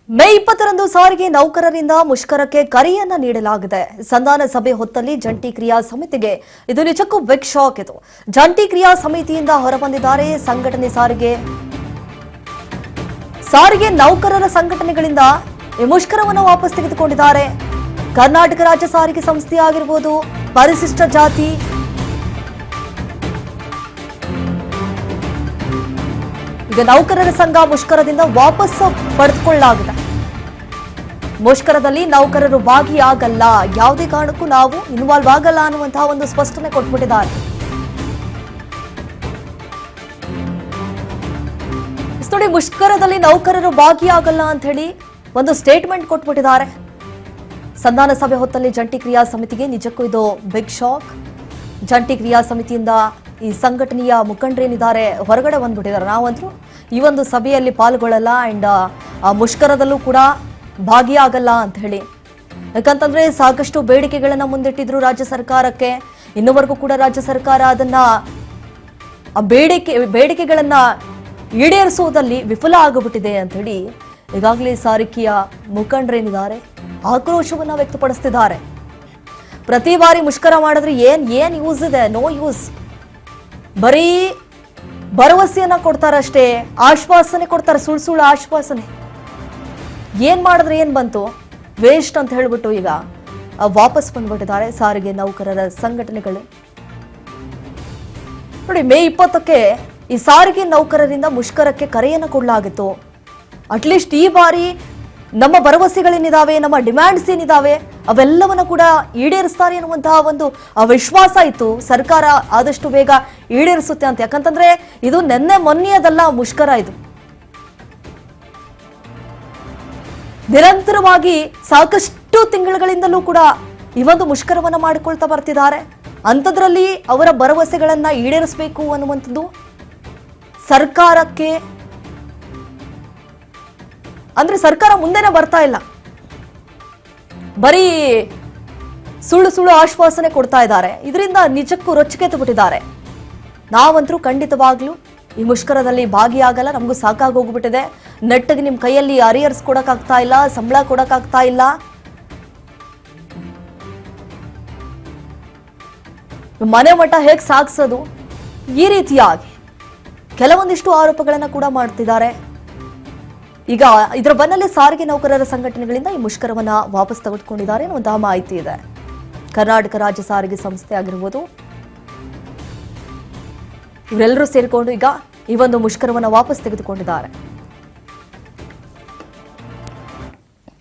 ಮೇ 20ರಂದು ಸಾರಿಗೆ ನೌಕರರಿಂದ ಮುಷ್ಕರಕ್ಕೆ ಕರೆಯನ್ನ ನೀಡಲಾಗಿದೆ. ಸಂಧಾನ ಸಭೆ ಹೊತ್ತಲ್ಲಿ ಜಂಟಿ ಕ್ರಿಯಾ ಸಮಿತಿಗೆ ಇದು ನಿಜಕ್ಕೂ ಬಿಗ್ ಶಾಕ್. ಇದು ಜಂಟಿ ಕ್ರಿಯಾ ಸಮಿತಿಯಿಂದ ಹೊರಬಂದಿದ್ದಾರೆ ಸಂಘಟನೆ ಸಾರಿಗೆ ನೌಕರರ ಸಂಘಟನೆಗಳಿಂದ ಈ ಮುಷ್ಕರವನ್ನು ವಾಪಸ್ ತೆಗೆದುಕೊಂಡಿದ್ದಾರೆ. ಕರ್ನಾಟಕ ರಾಜ್ಯ ಸಾರಿಗೆ ಸಂಸ್ಥೆ ಆಗಿರಬಹುದು, ಪರಿಶಿಷ್ಟ ಜಾತಿ, ಈಗ ನೌಕರರ ಸಂಘ ಮುಷ್ಕರದಿಂದ ವಾಪಸ್ ಪಡೆದುಕೊಳ್ಳಲಾಗಿದೆ. ಮುಷ್ಕರದಲ್ಲಿ ನೌಕರರು ಭಾಗಿಯಾಗಲ್ಲ, ಯಾವುದೇ ಕಾರಣಕ್ಕೂ ನಾವು ಇನ್ವಾಲ್ವ್ ಆಗಲ್ಲ ಅನ್ನುವಂತಹ ಒಂದು ಸ್ಪಷ್ಟನೆ ಕೊಟ್ಬಿಟ್ಟಿದ್ದಾರೆ. ನೋಡಿ, ಮುಷ್ಕರದಲ್ಲಿ ನೌಕರರು ಭಾಗಿಯಾಗಲ್ಲ ಅಂತ ಹೇಳಿ ಒಂದು ಸ್ಟೇಟ್ಮೆಂಟ್ ಕೊಟ್ಬಿಟ್ಟಿದ್ದಾರೆ. ಸಂಧಾನ ಸಭೆ ಹೊತ್ತಲ್ಲಿ ಜಂಟಿ ಕ್ರಿಯಾ ಸಮಿತಿಗೆ ನಿಜಕ್ಕೂ ಇದು ಬಿಗ್ ಶಾಕ್. ಜಂಟಿ ಕ್ರಿಯಾ ಸಮಿತಿಯಿಂದ ಈ ಸಂಘಟನೆಯ ಮುಖಂಡರೇನಿದ್ದಾರೆ ಹೊರಗಡೆ ಬಂದ್ಬಿಟ್ಟಿದ್ದಾರೆ. ನಾವಂತರೂ ಈ ಒಂದು ಸಭೆಯಲ್ಲಿ ಪಾಲ್ಗೊಳ್ಳಲ್ಲ ಅಂಡ್ ಮುಷ್ಕರದಲ್ಲೂ ಕೂಡ ಭಾಗಿಯಾಗಲ್ಲ ಅಂತ ಹೇಳಿ. ಯಾಕಂತಂದ್ರೆ ಸಾಕಷ್ಟು ಬೇಡಿಕೆಗಳನ್ನ ಮುಂದಿಟ್ಟಿದ್ರು ರಾಜ್ಯ ಸರ್ಕಾರಕ್ಕೆ. ಇನ್ನುವರೆಗೂ ಕೂಡ ರಾಜ್ಯ ಸರ್ಕಾರ ಅದನ್ನ ಬೇಡಿಕೆಗಳನ್ನ ಈಡೇರಿಸುವುದಲ್ಲಿ ವಿಫಲ ಆಗಿಬಿಟ್ಟಿದೆ ಅಂತ ಹೇಳಿ ಈಗಾಗಲೇ ಸಾರಿಗೆಯ ಮುಖಂಡರೇನಿದ್ದಾರೆ ಆಕ್ರೋಶವನ್ನ ವ್ಯಕ್ತಪಡಿಸ್ತಿದ್ದಾರೆ. ಪ್ರತಿ ಬಾರಿ ಮುಷ್ಕರ ಮಾಡಿದ್ರೆ ಏನ್ ಯೂಸ್ ಇದೆ? No use. ಬರೀ ಭರವಸೆಯನ್ನ ಕೊಡ್ತಾರಷ್ಟೇ, ಆಶ್ವಾಸನೆ ಕೊಡ್ತಾರೆ, ಸುಳ್ಳು ಆಶ್ವಾಸನೆ. ಏನ್ ಮಾಡಿದ್ರೆ ಏನ್ ಬಂತು, ವೇಸ್ಟ್ ಅಂತ ಹೇಳ್ಬಿಟ್ಟು ಈಗ ವಾಪಸ್ ಬಂದ್ಬಿಟ್ಟಿದ್ದಾರೆ ಸಾರಿಗೆ ನೌಕರರ ಸಂಘಟನೆಗಳು. ನೋಡಿ, ಮೇ 20ಕ್ಕೆ ಈ ಸಾರಿಗೆ ನೌಕರರಿಂದ ಮುಷ್ಕರಕ್ಕೆ ಕರೆಯನ್ನು ಕೊಡಲಾಗಿತ್ತು. ಅಟ್ಲೀಸ್ಟ್ ಈ ಬಾರಿ ನಮ್ಮ ಭರವಸೆಗಳೇನಿದಾವೆ, ನಮ್ಮ ಡಿಮ್ಯಾಂಡ್ಸ್ ಏನಿದಾವೆ ಅವೆಲ್ಲವನ್ನ ಕೂಡ ಈಡೇರಿಸ್ತಾರೆ ಎನ್ನುವಂತಹ ಒಂದು ವಿಶ್ವಾಸ ಇತ್ತು. ಸರ್ಕಾರ ಆದಷ್ಟು ಬೇಗ ಈಡೇರಿಸುತ್ತೆ ಅಂತ. ಯಾಕಂತಂದ್ರೆ ಇದು ಮೊನ್ನೆಯದಲ್ಲ ಮುಷ್ಕರ. ಇದು ನಿರಂತರವಾಗಿ ಸಾಕಷ್ಟು ತಿಂಗಳುಗಳಿಂದಲೂ ಕೂಡ ಈ ಒಂದು ಮುಷ್ಕರವನ್ನ ಮಾಡಿಕೊಳ್ತಾ ಬರ್ತಿದ್ದಾರೆ. ಅಂಥದ್ರಲ್ಲಿ ಅವರ ಭರವಸೆಗಳನ್ನ ಈಡೇರಿಸಬೇಕು ಅನ್ನುವಂಥದ್ದು ಸರ್ಕಾರಕ್ಕೆ, ಅಂದ್ರೆ ಸರ್ಕಾರ ಮುಂದೆನೆ ಬರ್ತಾ ಇಲ್ಲ, ಬರೀ ಸುಳ್ಳು ಆಶ್ವಾಸನೆ ಕೊಡ್ತಾ ಇದ್ದಾರೆ. ಇದರಿಂದ ನಿಜಕ್ಕೂ ರೊಚ್ಚಿಗೆದ್ದು ಬಿಟ್ಟಿದ್ದಾರೆ. ನಾವಂತರೂ ಖಂಡಿತವಾಗ್ಲೂ ಈ ಮುಷ್ಕರದಲ್ಲಿ ಭಾಗಿಯಾಗಲ್ಲ, ನಮಗೂ ಸಾಕಾಗಿ ಹೋಗ್ಬಿಟ್ಟಿದೆ. ನೆಟ್ಟಿಗೆ ನಿಮ್ಮ ಕೈಯಲ್ಲಿ ಅರಿಯರ್ಸ್ ಕೊಡಕ್ಕಾಗ್ತಾ ಇಲ್ಲ, ಸಂಬಳ ಕೊಡಕ್ಕಾಗ್ತಾ ಇಲ್ಲ, ಮನೆ ಮಠ ಹೇಗೆ ಸಾಗಿಸೋದು, ಈ ರೀತಿಯಾಗಿ ಕೆಲವೊಂದಿಷ್ಟು ಆರೋಪಗಳನ್ನ ಕೂಡ ಮಾಡ್ತಿದ್ದಾರೆ. ಈಗ ಇದರ ಬೆನ್ನಲ್ಲೇ ಸಾರಿಗೆ ನೌಕರರ ಸಂಘಟನೆಗಳಿಂದ ಈ ಮುಷ್ಕರವನ್ನ ವಾಪಸ್ ತೆಗೆದುಕೊಂಡಿದ್ದಾರೆ ಅನ್ನುವಂತಹ ಮಾಹಿತಿ ಇದೆ. ಕರ್ನಾಟಕ ರಾಜ್ಯ ಸಾರಿಗೆ ಸಂಸ್ಥೆ ಆಗಿರ್ಬೋದು, ಇವರೆಲ್ಲರೂ ಸೇರಿಕೊಂಡು ಈಗ ಈ ಒಂದು ಮುಷ್ಕರವನ್ನ ವಾಪಸ್ ತೆಗೆದುಕೊಂಡಿದ್ದಾರೆ.